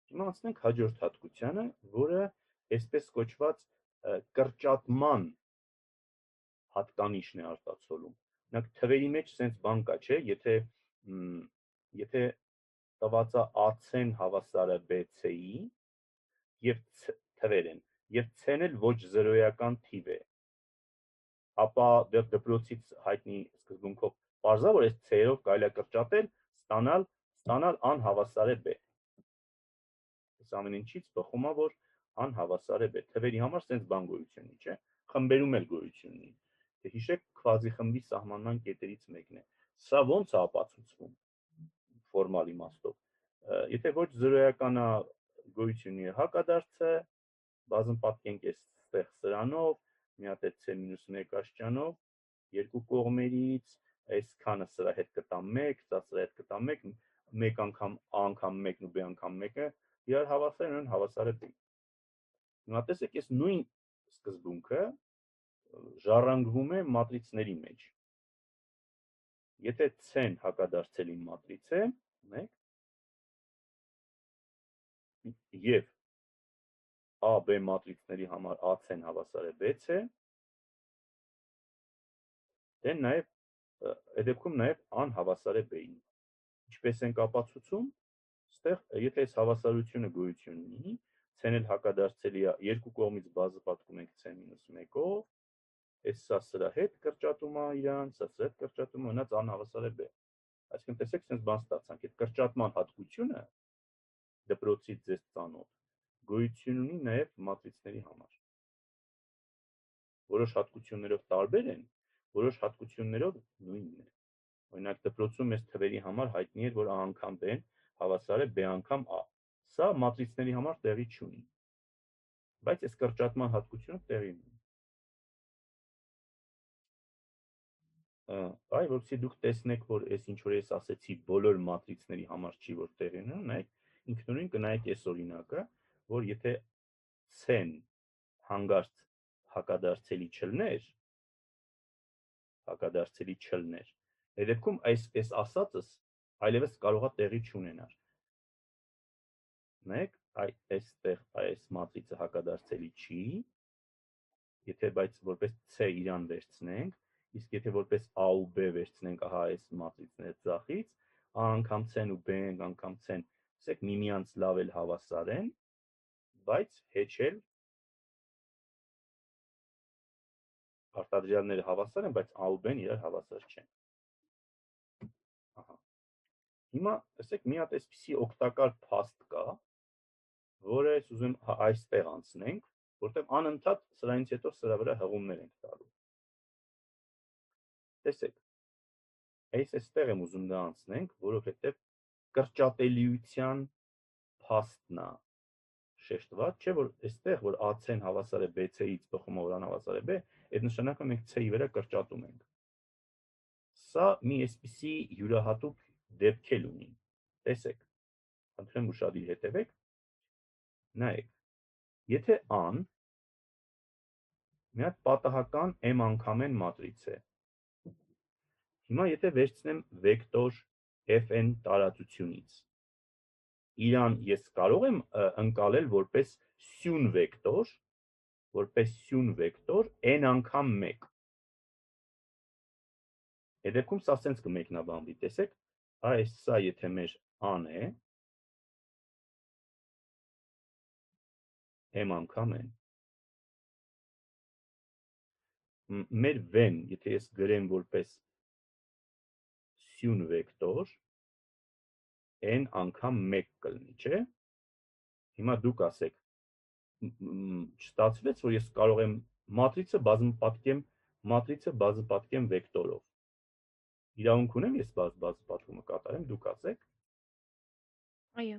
Հիմա անցնենք հաջորդ հատկությանը, որը այսպես կոչված կրճատման հատկանիշն է արտացոլում։ Օրինակ թվերի մեջ sense բան կա, չէ, եթե տվածա AC-ն հավասար է BC-ի եւ թվեր են, եւ C-ն էլ ոչ զրոյական թիվ է, ապա դեռ դպրոցից հայտնի սկզբունքով պարզա, որ այս C-երով կարելի է կրճատել, ստանալ անհավասար է B։ Այս ամեն ինչից բխում է, որ անհավասար է B։ Թվերի համար sense բան գոյություն ունի, չէ՞։ Խմբերում էլ գոյություն ունի։ Դե հիշեք, քվազիխմբի սահմանման կետերից մեկն է։ Սա ո՞նց է ապացուցվում ֆորմալ իմաստով։ Եթե ոչ զրոյական է գոյություն ունի հակադարձը, բազում պատկենք այստեղ սրանով, մի հատ է C-1 աստիճանով, երկու կողմերից, այսքանը սրա հետ կտա 1, սա սրա հետ կտա 1, մեկ անգամ A անգամ 1-ն ու B անգամ 1-ը իրար հավասար են, հավասար է B։ Հիմա տեսեք, այս նույն սկզբունքը ժառանգվում է մատրիցների մեջ։ Եթե C-ն հակադարձելի մատրից է, եւ AB մատրիցների համար AC-ն հավասար է BC, դե նաեւ այդ դեպքում նաեւ անհավասար է B-ին։ Ինչպես ենք ապացուցում, այստեղ եթե այս հավասարությունը գոյություն ունի, C-ն էլ հակադարձելի է, երկու կողմից բազմապատկում ենք C-1-ով, այս սա սրա հետ կրճատում է իրան, սա սրա հետ կրճատում է, մնաց անհավասար է B։ Այսինքն տեսեք, sense բան ստացանք, այդ կրճատման հատկությունը դպրոցից ձեզ ծանոթ գոյություն ունի նաև մատրիցների համար։ Որոշ հատկություններով տարբեր են, որոշ հատկություններով նույնն է։ Օրինակ դպրոցում այս թվերի համար հայտնի է, որ A անգամ B-ն հավասար է B անգամ A։ Սա մատրիցների համար տեղի չունի։ Բայց այս կրճատման հատկությունը տեղի ունի։ Այ որպեսզի դուք տեսնեք, որ այս ինչ որ ես ասեցի, բոլոր մատրիցների համար չի, որ տեղի ունի, նայեք, ինքնուրույն կնայեք այս օրինակը, որ եթե C-ն հանգարց հակադարձելի չլներ, այդ դեպքում այս ասածս այլևս կարող է տեղի չունենալ։ Նայեք, այստեղ այս մատրիցը հակադարձելի չի, եթե բայց որպես C իրան վերցնենք, իսկ եթե որպես A ու B վերցնենք, ահա այս մատրիցները ձախից, A անգամ C-ն ու B անգամ C-ն, ասեք միմյանց լավ էլ հավասար են, բայց հեչել արտադրյալները հավասար են, բայց A ու B-ն իրար հավասար չեն։ Ահա։ Հիմա ասեք մի հատ այսպիսի օգտակար փաստ կա, որը ես ուզում այստեղ անցնենք, որտեղ անընդհատ սրանից հետո սրա վրա հղումներ ենք տալու։ Տեսեք, այստեղ եմ ուզում դա անցնենք, որովհետև կրճատելիության փաստն է շեշտված, չէ՞ որ այստեղ որ AC-ն հավասար է BC-ից բխում որ անհավասար է B, այդ նշանակում մենք C-ի վրա կրճատում ենք։ Սա մի այսպիսի յուրահատուկ դեպք էլ ունի։ Տեսեք, խնդրեմ ուշադիր հետևեք։ Նայեք, եթե A-ն մի հատ պատահական m անգամ n մատրից է, հիմա եթե վերցնեմ վեկտոր fn տարածությունից, իրան ես կարող եմ ընկալել որպես սյուն վեկտոր n անգամ 1։ Այդ դեպքում սա սենց կմեկնաբանվի, տեսեք, այս սա եթե մեր A-ն է, m անգամ n, մեր v-ն, եթե ես գրեմ որպես սյուն վեկտոր, n անգամ 1 կլինի, չէ՞։ Հիմա դուք ասեք, չստացվեց, որ ես կարող եմ մատրիցը բազմապատկեմ վեկտորով։ Իրավունք ունեմ ես բազմապատկումը կատարեմ, դուք ասեք։ Այո։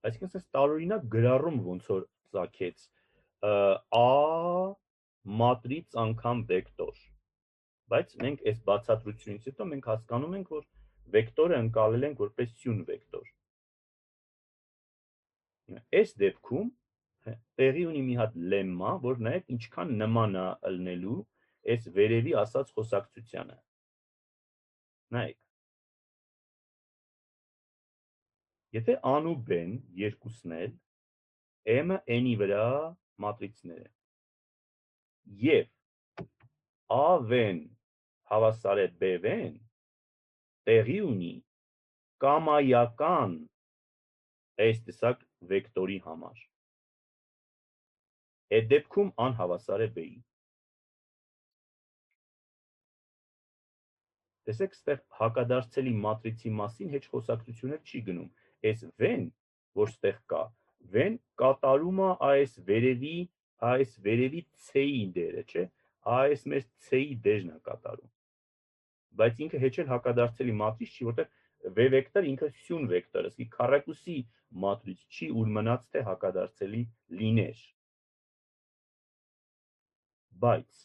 Այսինքն sense տարօրինակ գրառում ոնց որ ծագեց A մատրից անգամ վեկտոր։ Բայց մենք այս բացատրությունից հետո մենք հասկանում ենք, որ վեկտորը ընկալել ենք որպես սյուն վեկտոր։ Այս դեպքում տեղի ունի մի հատ լեմմա, որ նայեք ինչքան նման է ըլնելու այս վերևի ասած խոսակցությանը։ Նայեք։ Եթե An ու B-ն երկուսն էլ M-ը N-ի վրա մատրիցներ են, եւ A-V-ն հավասար է B-V-ն, տեղի ունի կամայական այս տեսակ վեկտորի համար։ Այդ դեպքում An հավասար է B-ի։ Տեսեք, ստեղ հակադարձելի մատրիցի մասին հեչ խոսակցություն չի գնում։ Այս V-ն, որ ստեղ կա, V-ն կատարում է այս վերևի C-ի դերը, չէ՞։ Այս մեր C-ի դերն է կատարում։ Բայց ինքը հեչ էլ հակադարձելի մատրից չի, որտեղ V վեկտոր ինքը սյուն վեկտոր է, իսկի քառակուսի մատրից չի, ուր մնաց թե հակադարձելի լիներ։ Բայց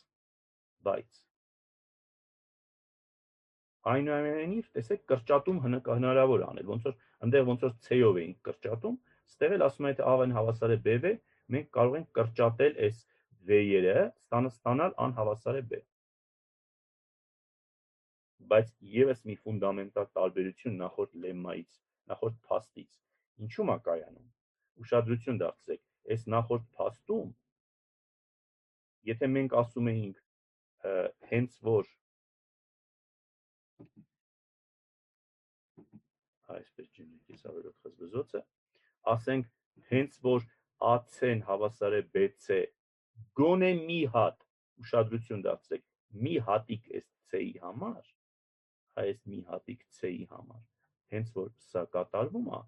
այնուամենայնիվ, տեսեք, կրճատում հնարավոր անել, ոնց որ այնտեղ ոնց որ C-ով էինք կրճատում, ստեղ էլ ասում է թե A-ն հավասար է B-V, մենք կարող ենք կրճատել այս V-երը, ստանալ An հավասար է B։ Բայց եւս մի ֆունդամենտալ տարբերություն նախորդ լեմմայից, նախորդ փաստից։ Ինչու՞մ է կայանում։ Ուշադրություն դարձրեք, այս նախորդ փաստում, եթե մենք ասում էինք հենց որ այսպես ջնջես ավելորդ խզբզոցը, ասենք հենց որ AC-ն հավասար է BC, գոնե մի հատ, ուշադրություն դարձրեք, մի հատիկ այս C-ի համար, այս մի հատիկ C-ի համար, հենց որ սա կատարվում է,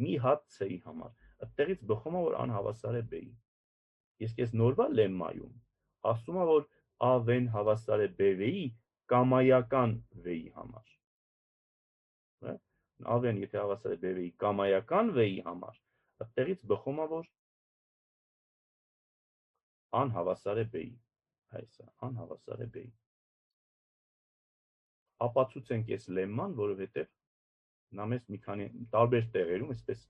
մի հատ C-ի համար, այդտեղից բխում է, որ An հավասար է B-ի։ Իսկ այս նորվա լեմմայում ասում է, որ A-V-ն հավասար է B-V-ի կամայական V-ի համար։ A-V-ն եթե հավասար է B-V-ի կամայական V-ի համար, այդտեղից բխում է, որ An հավասար է B-ի։ Այսա, An հավասար է B-ի։ Ապացուցենք այս լեմման, որովհետև նա մեզ մի քանի տարբեր տեղերում, այսպես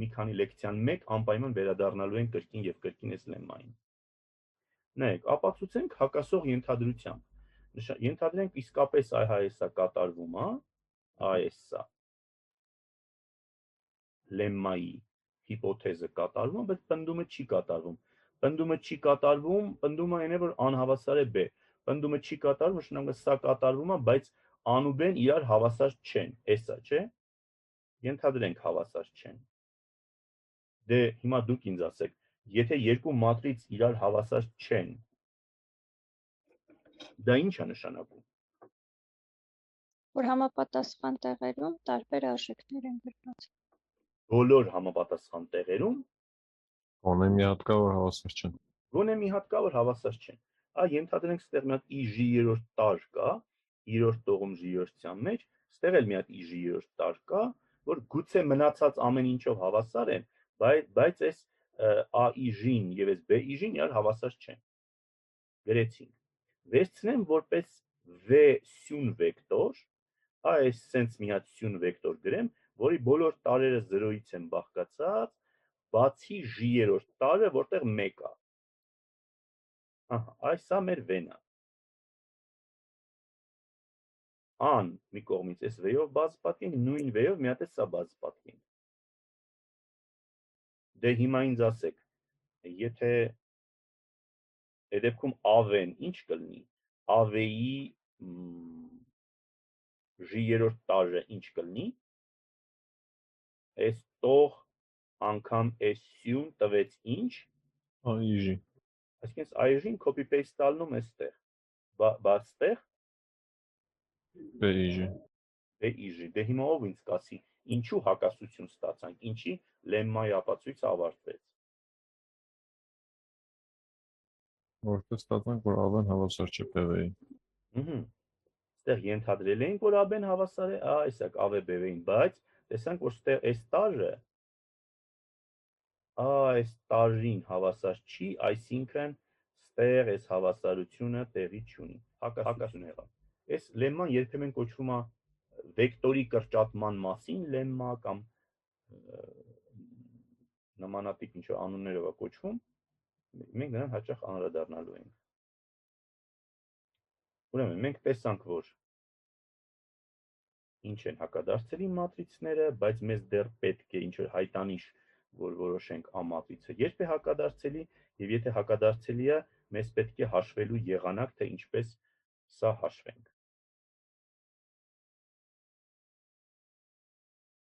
մի քանի լեկցիան մեկ անպայման վերադառնալու են կրկին եւ կրկին այս լեմմային։ Նայեք, ապացուցենք հակասող ենթադրությամբ։ Ենթադրենք իսկապես այ կատարվում է, այսա լեմմայի հիպոթեզը կատարվում է, բայց պնդումը չի կատարվում։ Պնդումը չի կատարվում, պնդումը այն է, որ անհավասար է B։ Պնդումը չի կատարվում, նշանակում է սա կատարվում է, բայց An ու B-ն իրար հավասար չեն, էսա, չէ՞։ Ենթադրենք հավասար չեն։ Դե հիմա դուք ինձ ասեք, եթե երկու մատրից իրար հավասար չեն, դա ի՞նչ է նշանակում։ Որ համապատասխան տեղերում տարբեր արժեքներ են գրված։ Բոլոր համապատասխան տեղերում Գոնե մի հատ կա, որ հավասար չեն։ գոնե մի հատ կա, որ հավասար չեն։ Ենթադրենք ստեղ մի հատ i(j)-րդ տար կա, 3-րդ տողում j-րդության մեջ, ստեղ էլ մի հատ i(j)-րդ տար կա, որ գուցե մնացած ամեն ինչով հավասար են, բայց այս a(j)-ն եւ այս b(j)-ն իրար հավասար չեն։ Գրեցինք։ Վերցնեմ որպես v սյուն վեկտոր, այս սենց մի հատ սյուն վեկտոր գրեմ, որի բոլոր տարերը 0-ից են բաղկացած, բացի j-րդ տարը, որտեղ 1 է։ Ահա, այսա մեր v-ն է։ An մի կողմից այս v-ով բաց պատկենք, նույն v-ով մի հատ է սա բաց պատկենք։ Դե հիմա ինձ ասեք, եթե այդ դեպքում AV-ն ինչ կլինի, AV-ի j-րդ տարը ինչ կլինի, այս տող անգամ այս սյուն տվեց ինչ, Այժի։ այսինքն այժմ copy-paste տալնում էստեղ, բաց ստեղ, Բեիժի։ դե հիմա ով ինձ կասի, ինչու հակասություն ստացանք, ինչի լեմմայի ապացույցը ավարտվեց։ Որպես ստացանք, որ AV-ն հավասար չէ PV-ի։ Ստեղ ենթադրել էինք, որ AB-ն հավասար է, այսակ AV-BV-ին, բայց տեսանք, որ ստեղ այս տարը այս տարին հավասար չի, այսինքն ստեղ այս հավասարությունը տեղի չունի, հակասություն եղավ։ Այս լեմման երբեմն կոչվում է վեկտորի կրճատման մասին լեմմա կամ նմանատիպ ինչ-որ անուններով է կոչվում, մենք նրան հաճախ անդրադառնալու ենք։ Ուրեմն մենք տեսանք, որ ինչ են հակադարձելի մատրիցները, բայց մեզ դեռ պետք է ինչ-որ հայտանիշ, որ որոշենք A մատրիցը երբ է հակադարձելի, եւ եթե հակադարձելի է, մեզ պետք է հաշվելու եղանակ, թե ինչպես սա հաշվենք։